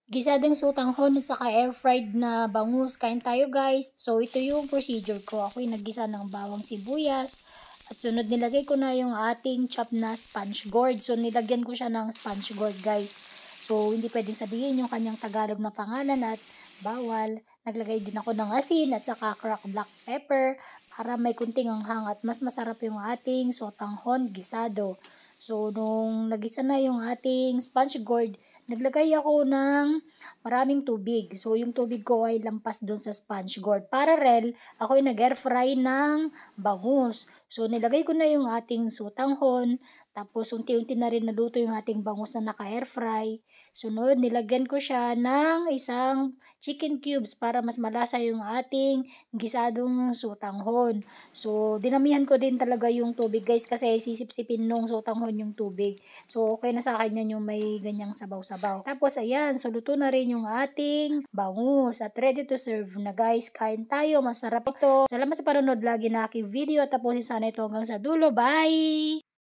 Gisadang sutanghon at saka air fried na bangus. Kain tayo guys. So ito yung procedure ko. Ako'y naggisa ng bawang sibuyas. At sunod nilagay ko na yung ating chop na sponge gourd. So nilagyan ko siya ng sponge gourd guys. So hindi pwedeng sabihin yung kanyang Tagalog na pangalan at bawal. Naglagay din ako ng asin at saka cracked black pepper para may kunting anghang at mas masarap yung ating sotanghon gisado. So, nung nagisa na yung ating sponge gourd, naglagay ako ng maraming tubig. So, yung tubig ko ay lampas doon sa sponge gourd. Parallel, ako ay nag-air fry ng bangus. So, nilagay ko na yung ating sutanghon. Tapos, unti-unti na rin naluto yung ating bangus na naka-air fry. Sunod, nilagyan ko siya ng isang chicken cubes para mas malasa yung ating gisadong sutanghon. So, dinamihan ko din talaga yung tubig guys kasi sisip-sipin nung sutanghon yung tubig. So, okay na sa akin yan yung may ganyang sabaw-sabaw. Tapos, ayan. So, luto na rin yung ating bangus at ready to serve na guys. Kain tayo. Masarap ito. Salamat sa panonood lagi na aking video at tapusin sana ito hanggang sa dulo. Bye!